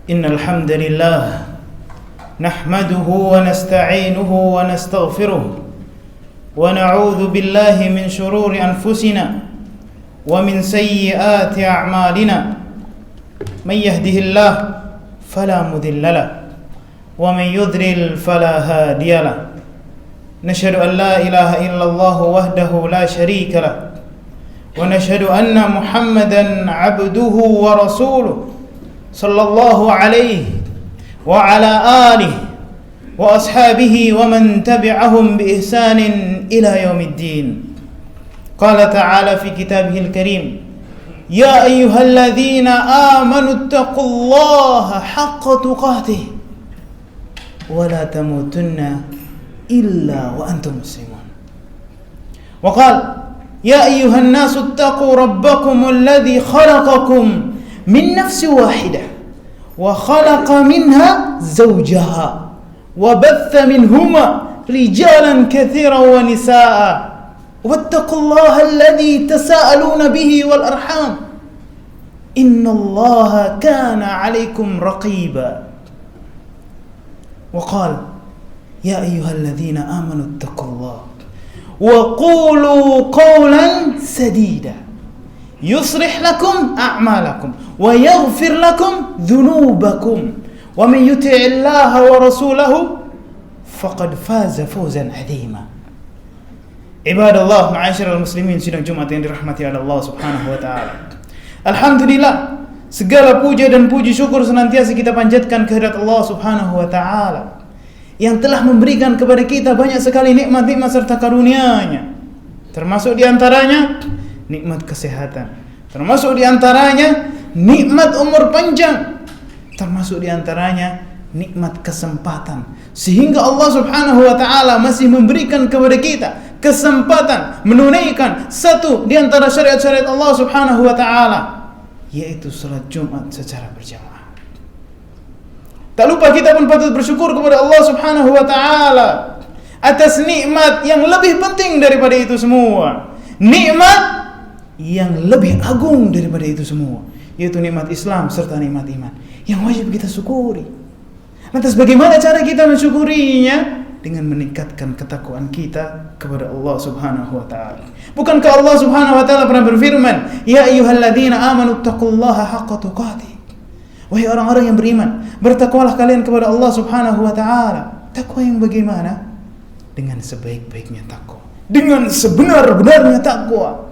إن الحمد لله نحمده ونستعينه ونستغفره ونعوذ بالله من شرور أنفسنا ومن سيئات أعمالنا من يهده الله فلا مضل له ومن يضلل فلا هادي له نشهد أن لا إله إلا الله وحده لا شريك له ونشهد أن محمدا عبده ورسوله صلى الله عليه وعلى آله وأصحابه ومن تبعهم بإحسان إلى يوم الدين. قال تعالى في كتابه الكريم: يا أيها الذين آمنوا اتقوا الله حق تقاته ولا تموتن إلا وأنتم مسلمون. وقال: يا أيها الناس اتقوا ربكم الذي خلقكم من نفس واحدة وخلق منها زوجها وبث منهما رجالا كثيرا ونساء واتقوا الله الذي تساءلون به والأرحام إن الله كان عليكم رقيبا. وقال: يا أيها الذين آمنوا اتقوا الله وقولوا قولا سديدا يصلح لكم أعمالكم ويغفر لكم ذنوبكم ومن يطع الله ورسوله فقد فاز فوزا عظيما. عباد الله معاشر المسلمين, sidang Jumat yang dirahmati oleh Allah Subhanahu wa taala. Alhamdulillah, segala puja dan puji syukur senantiasa kita panjatkan kehadirat Allah Subhanahu wa taala yang telah memberikan kepada kita banyak sekali nikmat-nikmat serta karunia-Nya. Termasuk di antaranya nikmat kesehatan, termasuk di antaranya nikmat umur panjang, termasuk di antaranya nikmat kesempatan, sehingga Allah Subhanahu wa taala masih memberikan kepada kita kesempatan menunaikan satu di antara syariat-syariat Allah Subhanahu wa taala, yaitu salat Jumat secara berjamaah. Tak lupa kita pun patut bersyukur kepada Allah Subhanahu wa taala atas nikmat yang lebih penting daripada itu semua, nikmat yang lebih agung daripada itu semua, yaitu nikmat Islam serta nikmat iman yang wajib kita syukuri. Lantas bagaimana cara kita mensyukurinya? Dengan meningkatkan ketakwaan kita kepada Allah Subhanahu wa taala. Bukankah Allah Subhanahu wa taala pernah berfirman, "Ya ayyuhalladzina amanu taqullaha haqqa tuqatih." Wahai orang-orang yang beriman, bertakwalah kalian kepada Allah Subhanahu wa taala. Takwa yang bagaimana? Dengan sebaik-baiknya takwa, dengan sebenar-benarnya takwa.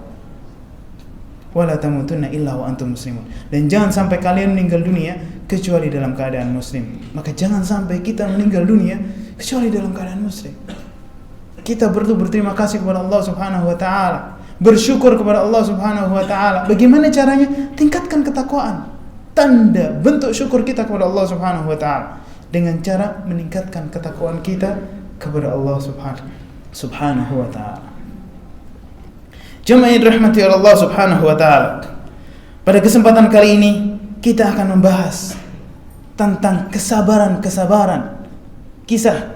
Wala tamutunna illa wa antum muslimun. Dan jangan sampai kalian meninggal dunia kecuali dalam keadaan muslim. Maka jangan sampai kita meninggal dunia kecuali dalam keadaan muslim. Kita perlu berterima kasih kepada Allah Subhanahu wa taala, bersyukur kepada Allah Subhanahu wa taala. Bagaimana caranya? Tingkatkan ketakwaan. Tanda bentuk syukur kita kepada Allah Subhanahu wa taala dengan cara meningkatkan ketakwaan kita kepada Allah Subhanahu wa taala. Jemaah yang dirahmati oleh Allah Subhanahu wa taala, pada kesempatan kali ini kita akan membahas tentang kesabaran kisah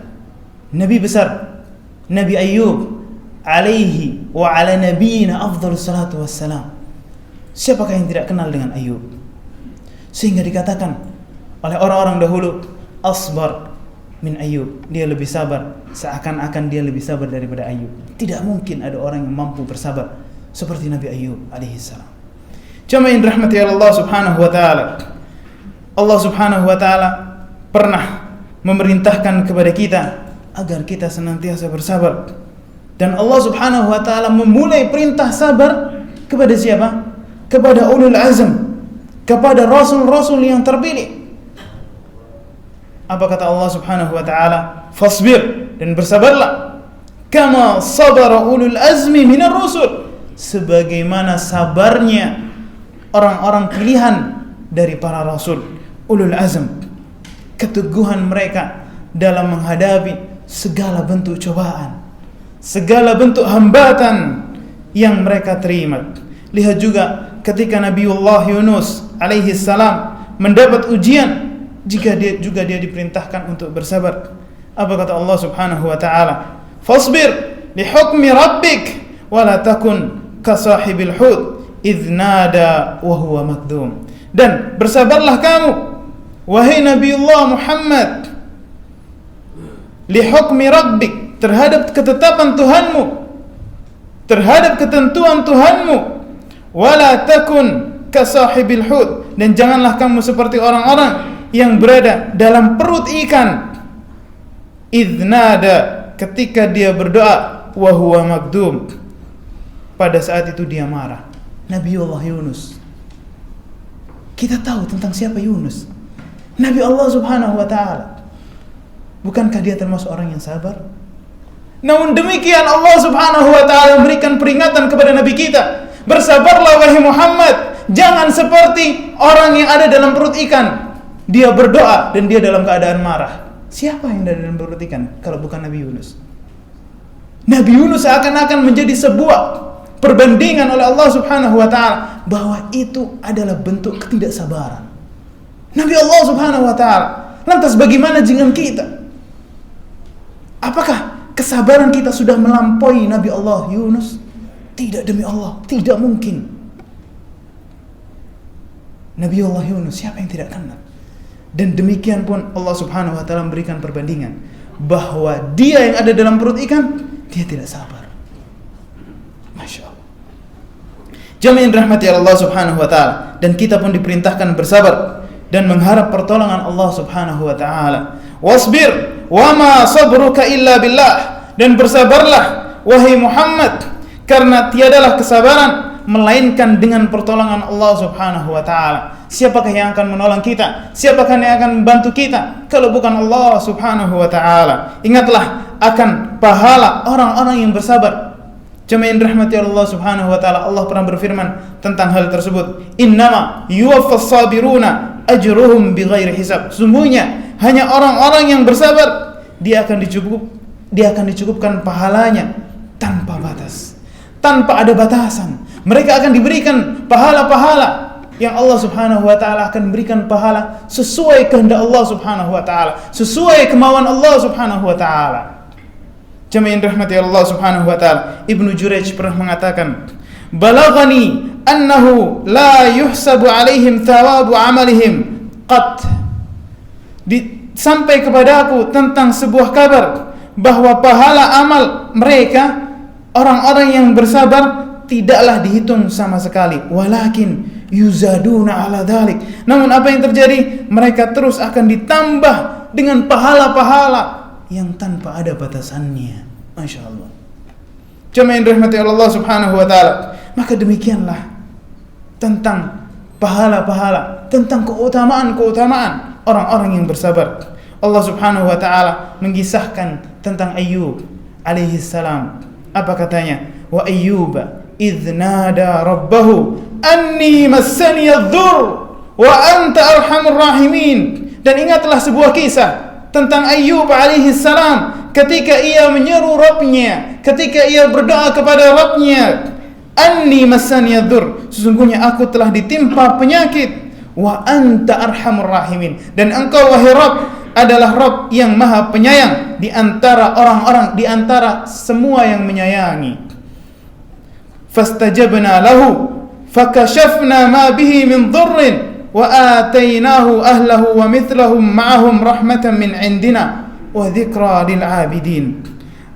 Nabi besar Nabi Ayyub alaihi wa ala nabiyina afdhalus salatu wassalam. Siapakah yang tidak kenal dengan Ayyub? Sehingga dikatakan oleh orang-orang dahulu, asbar min Ayyub, dia lebih sabar, seakan-akan dia lebih sabar daripada Ayyub. Tidak mungkin ada orang yang mampu bersabar seperti Nabi Ayyub alaihissalam. Jemaah yang dirahmati Allah Subhanahu wa taala, Allah Subhanahu wa taala pernah memerintahkan kepada kita agar kita senantiasa bersabar. Dan Allah Subhanahu wa taala memulai perintah sabar kepada siapa? Kepada ulul azm, kepada rasul-rasul yang terpilih. Apa kata Allah Subhanahu wa taala? Fasbir, dan bersabarlah, kama sabara ulul azmi minar rusul, sebagaimana sabarnya orang-orang pilihan dari para rasul, ulul azm. Keteguhan mereka dalam menghadapi segala bentuk cobaan, segala bentuk hambatan yang mereka terima. Lihat juga ketika Nabiullah Yunus alaihi salam mendapat ujian, jika dia diperintahkan untuk bersabar. Apa kata Allah Subhanahu wa taala? Fasbir li hukmi rabbik wa la takun ka sahibil hut idz nada wa huwa makdum. Dan bersabarlah kamu wahai Nabiullah Muhammad, li hukmi rabbik, terhadap ketetapan Tuhanmu, terhadap ketentuan Tuhanmu, wala takun ka sahibil hud, dan janganlah kamu seperti orang-orang yang berada dalam perut ikan, idnada, ketika dia berdoa, wa huwa magdum, pada saat itu dia marah. Nabiullah Yunus, kita tahu tentang siapa Yunus, Nabi Allah Subhanahu wa ta'ala. Bukankah dia termasuk orang yang sabar? Namun demikian Allah Subhanahu wa ta'ala memberikan peringatan kepada Nabi kita, bersabarlah wahai Muhammad, jangan seperti orang yang ada dalam perut ikan. Dia berdoa dan dia dalam keadaan marah. Siapa yang ada dalam perut ikan kalau bukan Nabi Yunus? Nabi Yunus seakan-akan menjadi sebuah perbandingan oleh Allah Subhanahu wa ta'ala bahwa itu adalah bentuk ketidaksabaran Nabi Allah Subhanahu wa ta'ala. Lantas bagaimana dengan kita? Apakah kesabaran kita sudah melampaui Nabi Allah Yunus? Tidak, demi Allah, tidak mungkin. Nabi Allah Yunus, siapa yang tidak kenal? Dan demikian pun Allah Subhanahu wa ta'ala memberikan perbandingan bahwa dia yang ada dalam perut ikan, dia tidak sabar. Masya Allah. Jamaah dirahmati Allah Subhanahu wa ta'ala, dan kita pun diperintahkan bersabar dan mengharap pertolongan Allah Subhanahu wa ta'ala. Wasbir wa ma sabruka illa billah, dan bersabarlah wahai Muhammad, karena tiadalah kesabaran melainkan dengan pertolongan Allah Subhanahu wa ta'ala. Siapakah yang akan menolong kita? Siapakah yang akan membantu kita kalau bukan Allah Subhanahu wa ta'ala? Ingatlah akan pahala orang-orang yang bersabar. Jemaah yang dirahmati Allah Subhanahu wa ta'ala, Allah pernah berfirman tentang hal tersebut, innama yuwaffas sabiruna ajruhum bighairi hisab. Sungguhnya hanya orang-orang yang bersabar, dia akan dicukupkan pahalanya tanpa batas, tanpa ada batasan. Mereka akan diberikan pahala-pahala yang Allah Subhanahu wa ta'ala akan berikan pahala sesuai kehendak Allah Subhanahu wa ta'ala, sesuai kemauan Allah Subhanahu wa ta'ala. Jemaah yang dirahmati Allah Subhanahu wa ta'ala, Ibnu Jurayj pernah mengatakan, balaghani annahu la yuhsabu alaihim thawabu amalihim qat. Sampai kepadaku tentang sebuah kabar bahwa pahala amal mereka, orang-orang yang bersabar, tidaklah dihitung sama sekali. Walakin yuzaduna ala dhalik. Namun apa yang terjadi? Mereka terus akan ditambah dengan pahala-pahala yang tanpa ada batasannya. Masya Allah. Jemaah yang dirahmati Allah Subhanahu wa ta'ala, maka demikianlah tentang pahala-pahala, tentang keutamaan-keutamaan orang-orang yang bersabar. Allah Subhanahu wa ta'ala mengisahkan tentang Ayyub alaihi salam. Apa katanya? Wa ayyuba idh nada rabbahu anni massani adh-dhurr wa anta arhamur rahimin. Dan ingatlah sebuah kisah tentang Ayyub alaihi salam ketika ia menyeru Rabbnya, ketika ia berdoa kepada Rabbnya, anni massani adh-dhurr, sesungguhnya aku telah ditimpa penyakit, wa anta arhamur rahimin, dan engkau wahai Rabb adalah Rabb yang maha penyayang di antara orang-orang, di antara semua yang menyayangi. Fastajabna lahu fakashafna ma bihi min dhurrin wa atainahu ahlahu wa mithlahum ma'ahum rahmatan min indina wa dzikra lil 'abidin.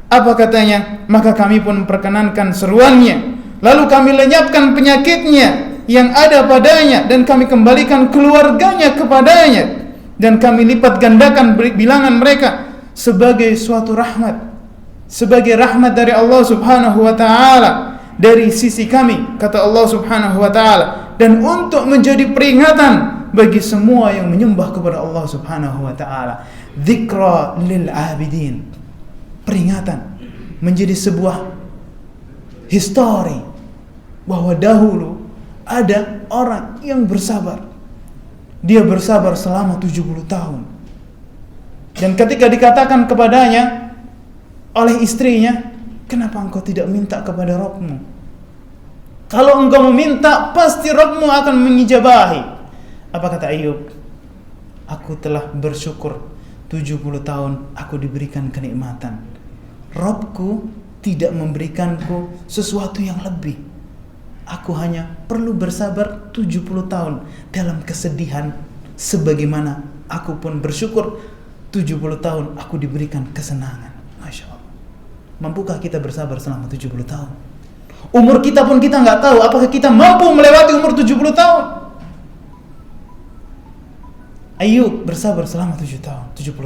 Apa katanya? Maka kami pun memperkenankan seruannya, lalu kami lenyapkan penyakitnya yang ada padanya, dan kami kembalikan keluarganya kepadanya, dan kami lipat gandakan bilangan mereka sebagai suatu rahmat, sebagai rahmat dari Allah Subhanahu wa ta'ala, dari sisi kami, kata Allah Subhanahu wa ta'ala, dan untuk menjadi peringatan bagi semua yang menyembah kepada Allah Subhanahu wa ta'ala. Dzikra lil 'abidin, peringatan, menjadi sebuah histori bahwa dahulu ada orang yang bersabar. Dia bersabar selama 70 tahun. Dan ketika dikatakan kepadanya oleh istrinya, kenapa engkau tidak minta kepada Rabbmu? Kalau engkau meminta, pasti Rabbmu akan mengijabahi. Apa kata Ayyub? Aku telah bersyukur 70 tahun aku diberikan kenikmatan. Rabbku tidak memberikanku sesuatu yang lebih. Aku hanya perlu bersabar 70 tahun dalam kesedihan sebagaimana aku pun bersyukur 70 tahun aku diberikan kesenangan. Masya Allah. Mampukah kita bersabar selama 70 tahun? Umur kita pun kita nggak tahu apakah kita mampu melewati umur 70 tahun. Ayub bersabar selama 70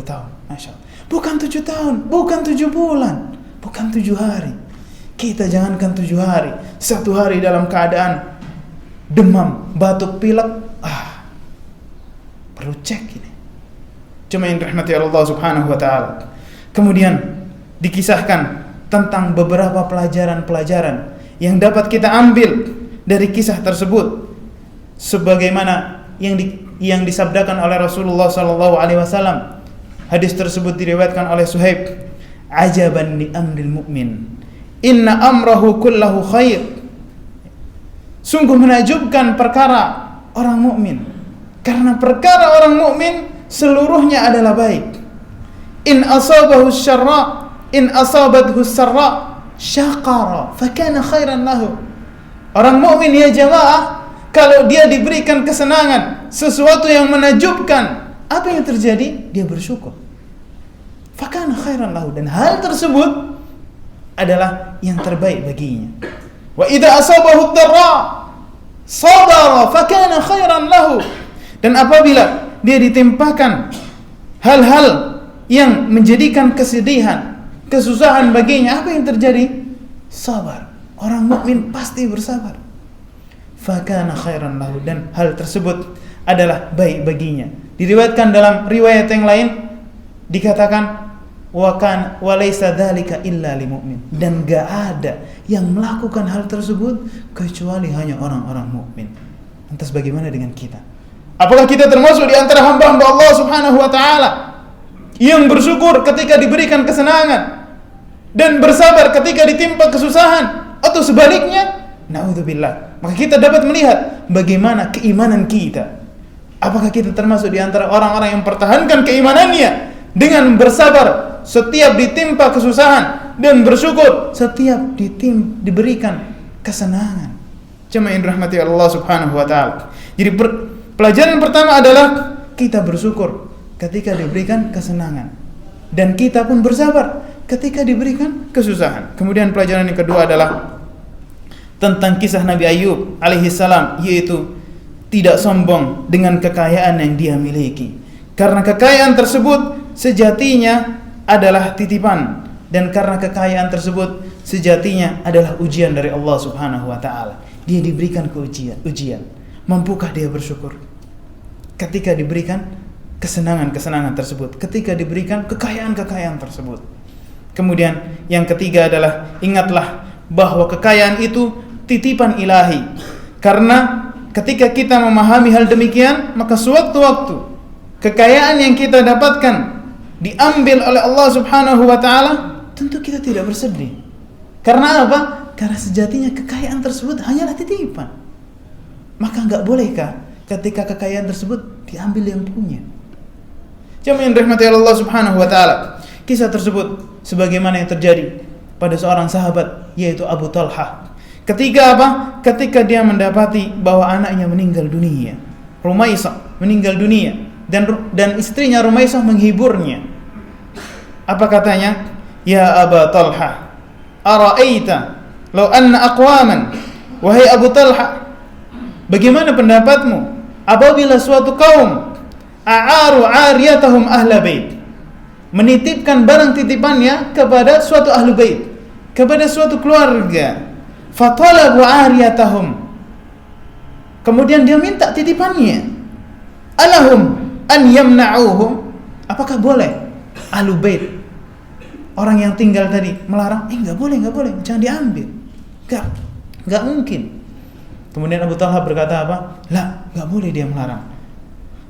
tahun. Masya Allah. Bukan 7 tahun, bukan 7 bulan, bukan 7 hari. Kita jangankan 7 hari, 1 hari dalam keadaan demam, batuk, pilek, perlu cek ini. Cuma yang dirahmati Allah Subhanahu wa taala. Kemudian dikisahkan tentang beberapa pelajaran-pelajaran yang dapat kita ambil dari kisah tersebut, sebagaimana yang disabdakan oleh Rasulullah sallallahu alaihi wasallam. Hadis tersebut diriwayatkan oleh Suhaib, "Ajaban li amril mu'min, inna amrahu kullahu khair." Sungguh menakjubkan perkara orang mukmin, karena perkara orang mukmin seluruhnya adalah baik. In asabahu syarra, in asabathu sarra, syaqara, fakana khairan lahu. Orang mukmin ya jamaah, kalau dia diberikan kesenangan, sesuatu yang menakjubkan, apa yang terjadi? Dia bersyukur. Fakana khairan lahu, dan hal tersebut adalah yang terbaik baginya. Wa idza asabahu dharra sabara fakana khairan lahu. Dan apabila dia ditimpakan hal-hal yang menjadikan kesedihan, kesusahan baginya, apa yang terjadi? Sabar. Orang mukmin pasti bersabar. Fakana khairan lahu, dan hal tersebut adalah baik baginya. Diriwayatkan dalam riwayat yang lain dikatakan wa laisa dzalika illa lil mu'min, dan enggak ada yang melakukan hal tersebut kecuali hanya orang-orang mukmin. Lantas bagaimana dengan kita? Apakah kita termasuk di antara hamba-hamba Allah Subhanahu wa taala yang bersyukur ketika diberikan kesenangan dan bersabar ketika ditimpa kesusahan, atau sebaliknya? Na'udzubillah. Maka kita dapat melihat bagaimana keimanan kita. Apakah kita termasuk di antara orang-orang yang mempertahankan keimanannya dengan bersabar setiap ditimpa kesusahan dan bersyukur setiap diberikan kesenangan? Jemaah yang dirahmati Allah Subhanahu wa taala. Jadi pelajaran pertama adalah kita bersyukur ketika diberikan kesenangan, dan kita pun bersabar ketika diberikan kesusahan. Kemudian pelajaran yang kedua adalah tentang kisah Nabi Ayub alaihi salam, yaitu tidak sombong dengan kekayaan yang dia miliki, karena kekayaan tersebut sejatinya adalah titipan, dan karena kekayaan tersebut sejatinya adalah ujian dari Allah Subhanahu wa taala. Dia diberikan ujian. Mampukah dia bersyukur ketika diberikan kesenangan-kesenangan tersebut, ketika diberikan kekayaan-kekayaan tersebut? Kemudian yang ketiga adalah ingatlah bahwa kekayaan itu titipan ilahi, karena ketika kita memahami hal demikian, maka sewaktu-waktu kekayaan yang kita dapatkan diambil oleh Allah Subhanahu wa taala, tentu kita tidak bersedih. Karena apa? Karena sejatinya kekayaan tersebut hanyalah titipan. Maka enggak bolehkah ketika kekayaan tersebut diambil yang punya? Jemaah yang dirahmati Allah Subhanahu wa taala, kisah tersebut sebagaimana yang terjadi pada seorang sahabat, yaitu Abu Talha. Ketika apa? Ketika dia mendapati bahwa anaknya meninggal dunia, Rumaisah meninggal dunia, dan istrinya Rumaisah menghiburnya. Apa katanya? Ya Abu Talha, ara'aita law anna aqwaman, wahai Abu Talha, bagaimana pendapatmu apabila suatu kaum a'aru 'ariyatahum ahla bait, menitipkan barang titipannya kepada suatu ahlu bait, kepada suatu keluarga, fatalabu 'ariyatahum, kemudian dia minta titipannya, alahum an yamna'uhum, apakah boleh ahlu bait, orang yang tinggal tadi, melarang? Enggak boleh, jangan diambil. Enggak mungkin. Kemudian Abu Talha berkata apa? La, enggak boleh dia melarang.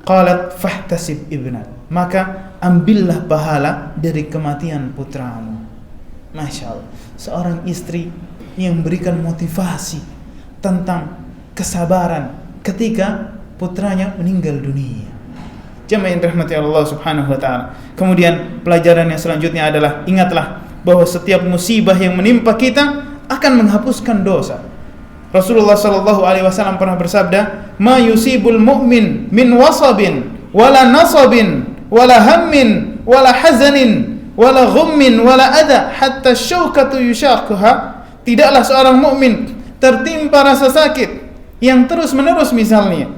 Qalat fahtasib ibnak, maka ambillah pahala dari kematian putramu. Masya Allah, seorang istri yang memberikan motivasi tentang kesabaran ketika putranya meninggal dunia. Jemaah yang dirahmati Allah Subhanahu wa taala. Kemudian pelajaran yang selanjutnya adalah ingatlah bahwa setiap musibah yang menimpa kita akan menghapuskan dosa. Rasulullah sallallahu alaihi wasallam pernah bersabda, "Ma yusibul mu'min min wasabin wala nasabin wala hammin wala hazanin wala ghummin wala adha hatta syaukatu yushaquha. Tidaklah seorang mukmin tertimpa rasa sakit yang terus-menerus, misalnya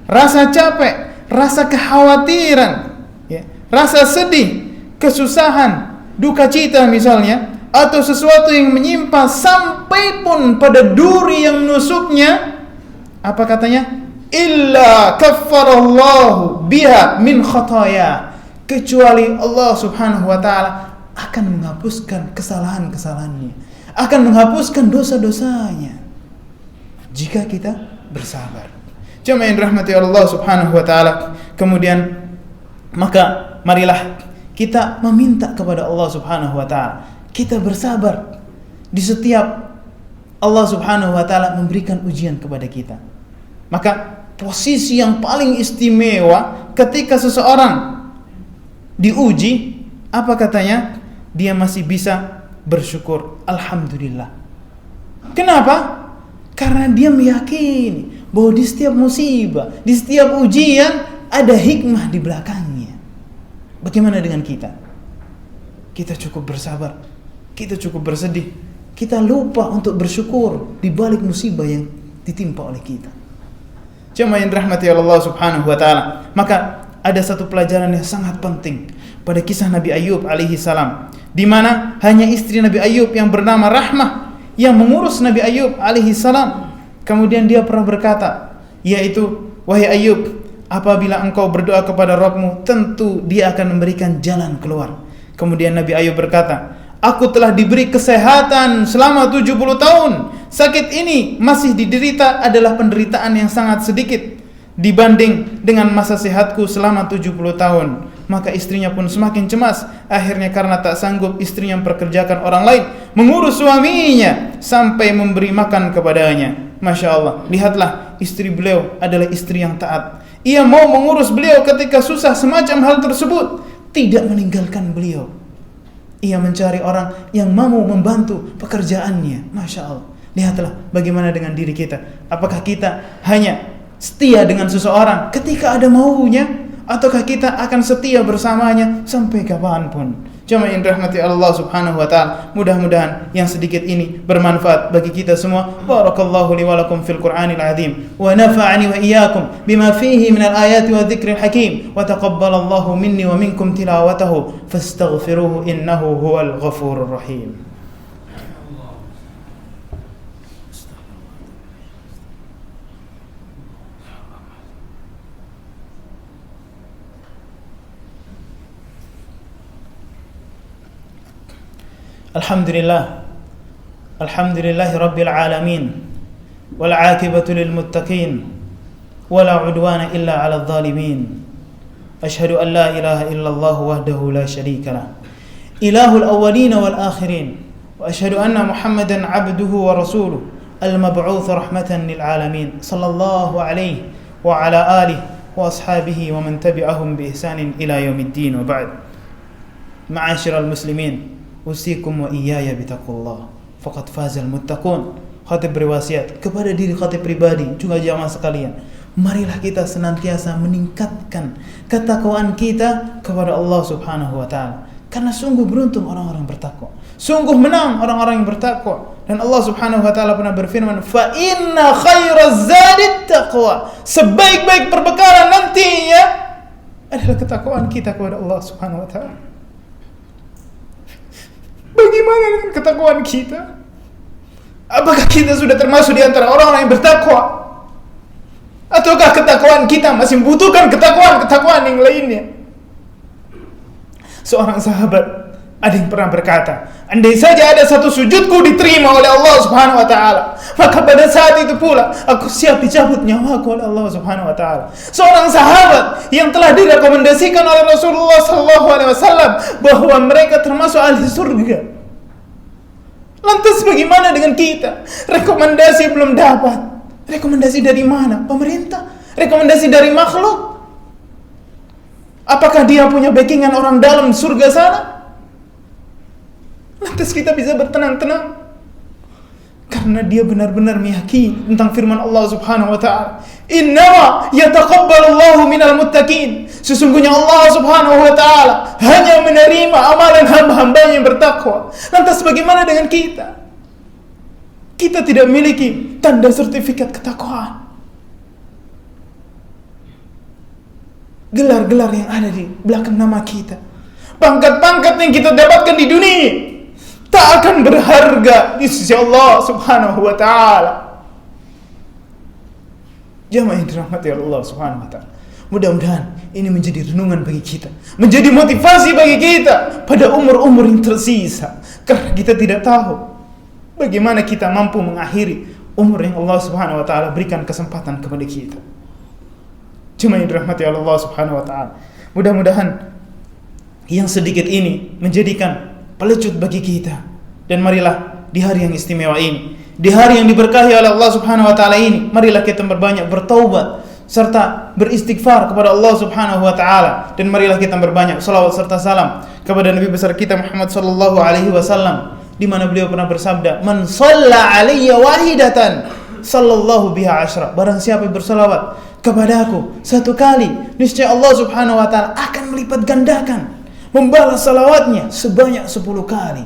rasa capek, rasa kekhawatiran, ya, rasa sedih, kesusahan, duka cita misalnya, atau sesuatu yang menyimpang sampai pun pada duri yang menusuknya, apa katanya? Illa kaffarallahu biha min khataya, kecuali Allah Subhanahu wa taala akan menghapuskan kesalahan-kesalahannya, akan menghapuskan dosa-dosanya jika kita bersabar. Cuma yang dirahmati Allah Subhanahu wa taala. Kemudian maka marilah kita meminta kepada Allah Subhanahu wa taala, kita bersabar di setiap Allah Subhanahu wa taala memberikan ujian kepada kita. Maka posisi yang paling istimewa ketika seseorang diuji, apa katanya? Dia masih bisa bersyukur, alhamdulillah. Kenapa? Karena dia meyakini bahwa di setiap musibah, di setiap ujian ada hikmah di belakangnya. Bagaimana dengan kita? Kita cukup bersabar, kita cukup bersedih, kita lupa untuk bersyukur di balik musibah yang ditimpa oleh kita. Cuma yang dirahmati Allah Subhanahu wa taala. Maka ada satu pelajaran yang sangat penting pada kisah Nabi Ayub alaihi salam, di mana hanya istri Nabi Ayub yang bernama Rahmah yang mengurus Nabi Ayub alaihi salam. Kemudian dia pernah berkata, yaitu, wahai Ayub, apabila engkau berdoa kepada Rabbmu, tentu dia akan memberikan jalan keluar. Kemudian Nabi Ayub berkata, aku telah diberi kesehatan selama 70 tahun. Sakit ini masih diderita adalah penderitaan yang sangat sedikit dibanding dengan masa sehatku selama 70 tahun. Maka istrinya pun semakin cemas. Akhirnya karena tak sanggup, istrinya memperkerjakan orang lain mengurus suaminya sampai memberi makan kepadanya. Masya Allah, lihatlah, istri beliau adalah istri yang taat. Ia mau mengurus beliau ketika susah, semacam hal tersebut tidak meninggalkan beliau. Ia mencari orang yang mau membantu pekerjaannya. Masya Allah, lihatlah bagaimana dengan diri kita. Apakah kita hanya setia dengan seseorang ketika ada maunya, ataukah kita akan setia bersamanya sampai kapanpun? Cuma yang dirahmati Allah Subhanahu wa taala, mudah-mudahan yang sedikit ini bermanfaat bagi kita semua. Barakallahu li wa lakum fil Qur'anil azim wa nafa'ani wa iyyakum bima fihi min al-ayati wa dhikril hakim wa taqabbalallahu minni wa minkum tilawatahu fastaghfiruhu innahu huwal ghafurur rahim. Alhamdulillah, alhamdulillahi rabbil alamin, wal aqibatu lil muttaqin, wala udwana illa 'alal zalimin. Ashhadu an la ilaha illallah wahdahu la syarika lah, ilahul awwalin wal akhirin, wa ashhadu anna Muhammadan 'abduhu wa rasuluhu, al mab'uts rahmatan lil alamin, sallallahu alaihi wa ala alihi wa ashabihi wa man tabi'ahum bi ihsanin ila yaumiddin, wa ba'd. Ma'asyiral muslimin, usikum wa iyaya bitaqullah faqad fazal muttaqun. Khatib berwasiat kepada diri khatib pribadi juga jamaah sekalian, marilah kita senantiasa meningkatkan ketakwaan kita kepada Allah Subhanahu wa taala, karena sungguh beruntung orang-orang bertakwa, sungguh menang orang-orang yang bertakwa. Dan Allah Subhanahu wa taala pernah berfirman, fa inna khairaz zadit taqwa, sebaik-baik perbekalan nantinya adalah ketakwaan kita kepada Allah Subhanahu wa taala. Bagaimana dengan ketakwaan kita? Apakah kita sudah termasuk di antara orang-orang yang bertakwa? Ataukah ketakwaan kita masih membutuhkan ketakwaan yang lainnya? Seorang sahabat ada yang pernah berkata, andai saja ada satu sujudku diterima oleh Allah Subhanahu wa taala, maka pada saat itu pula aku siap dicabut nyawaku oleh Allah Subhanahu wa taala. Seorang sahabat yang telah direkomendasikan oleh Rasulullah sallallahu alaihi wasallam bahwa mereka termasuk ahli surga. Lantas bagaimana dengan kita? Rekomendasi belum dapat. Rekomendasi dari mana? Pemerintah? Rekomendasi dari makhluk? Apakah dia punya backingan orang dalam surga sana? Lantas kita bisa bertenang-tenang. Karena karena dia benar-benar meyakini tentang firman Allah Subhanahu wa taala, "Innama yataqabbalullahu minal muttaqin." Sesungguhnya Allah Subhanahu wa taala hanya menerima amalan hamba-hambanya yang bertakwa. Lantas bagaimana dengan kita? Kita tidak memiliki tanda sertifikat ketakwaan. Gelar-gelar yang ada di belakang nama kita, pangkat-pangkat yang kita dapatkan di dunia, tak akan berharga di sisi Allah Subhanahu wa taala. Jamaah yang dirahmati Allah Subhanahu wa taala. Mudah-mudahan ini menjadi renungan bagi kita, menjadi motivasi bagi kita pada umur-umur yang tersisa, karena kita tidak tahu bagaimana kita mampu mengakhiri umur yang Allah Subhanahu wa taala berikan kesempatan kepada kita. Cuma yang dirahmati Allah Subhanahu wa taala. Mudah-mudahan yang sedikit ini menjadikan pelecut bagi kita, dan marilah di hari yang istimewa ini, di hari yang diberkahi oleh Allah Subhanahu wa taala ini, marilah kita berbanyak bertaubat serta beristighfar kepada Allah Subhanahu wa taala, dan marilah kita berbanyak salawat serta salam kepada Nabi besar kita Muhammad sallallahu alaihi wasallam, di mana beliau pernah bersabda, "Man shalla alayya wahidatan sallallahu biha asyra." Barang siapa yang bersalawat kepadaku satu kali, niscaya Allah Subhanahu wa taala akan melipat gandakan, membalas salawatnya sebanyak 10 kali.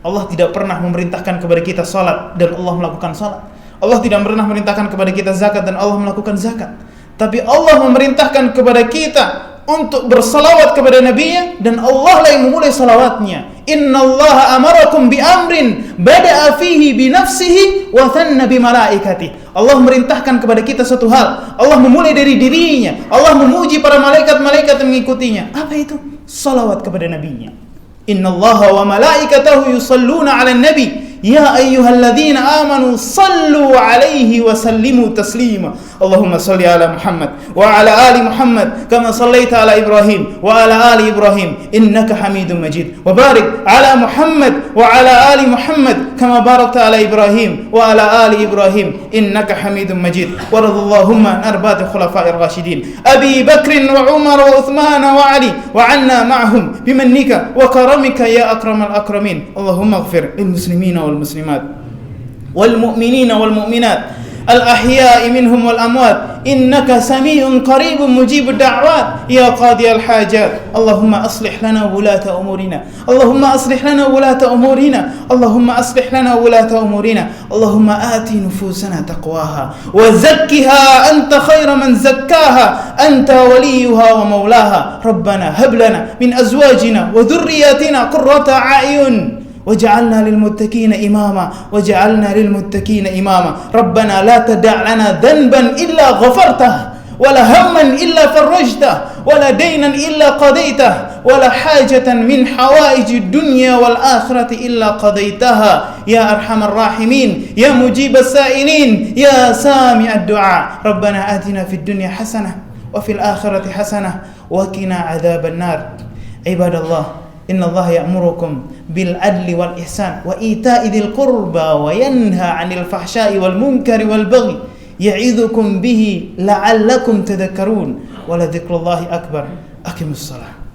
Allah tidak pernah memerintahkan kepada kita salat dan Allah melakukan salat. Allah tidak pernah memerintahkan kepada kita zakat dan Allah melakukan zakat. Tapi Allah memerintahkan kepada kita untuk bersalawat kepada Nabi-Nya, dan Allah lah yang memulai salawatnya. Innallaha amarakum bi amrin bada'a fihi bi nafsihi wa thanna bi malaikatihi. Allah merintahkan kepada kita satu hal. Allah memulai dari dirinya. Allah memuji para malaikat-malaikat yang mengikutinya. Apa itu? Salawat kepada Nabi-Nya. Innallaha wa malaikatahu yusalluna 'alan nabi. Ya ayyuhalladzina amanu sallu 'alaihi wa sallimu taslima. Allahumma salli ala Muhammad wa ala ali Muhammad kama sallaita ala Ibrahim wa ala ali Ibrahim innaka Hamidum Majid. Wa barik ala Muhammad wa ala ali Muhammad kama barakta ala Ibrahim wa ala ali Ibrahim innaka Hamidum Majid. Wa radhallahumma an arba'ati khulafa'ir rasyidin Abi Bakr wa Umar wa Uthman wa Ali wa 'anna ma'hum bimannika wa karamika ya akramal akramin. Allahumma ighfir lil muslimina wal muslimat wal mu'minina wal mu'minat الأحياء منهم والأموات إنك سميع قريب مجيب الدعوات يا قاضي الحاجات. اللهم أصلح لنا ولاة أمورنا، اللهم أصلح لنا ولاة أمورنا، اللهم أصلح لنا ولاة أمورنا. اللهم آت نفوسنا تقواها وزكها أنت خير من زكاها أنت وليها ومولاها. ربنا هب لنا من أزواجنا وذرياتنا قرة أعين وجعلنا للمتقين إماما وجعلنا للمتقين إماما. ربنا لا تدع لنا ذنبا إلا غفرته ولا هما إلا فرجته ولا دينا إلا قضيته ولا حاجة من حوائج الدنيا والآخرة إلا قضيتها يا أرحم الراحمين يا مجيب السائلين يا سامع الدعاء. ربنا آتنا في الدنيا حسنة وفي الآخرة حسنة وقنا عذاب النار. عباد الله، إن الله يأمركم بالعدل والإحسان وإيتاء ذي القربى وينهى عن الفحشاء والمنكر والبغي يعظكم به لعلكم تذكرون ولذكر الله أكبر. أقم الصلاة.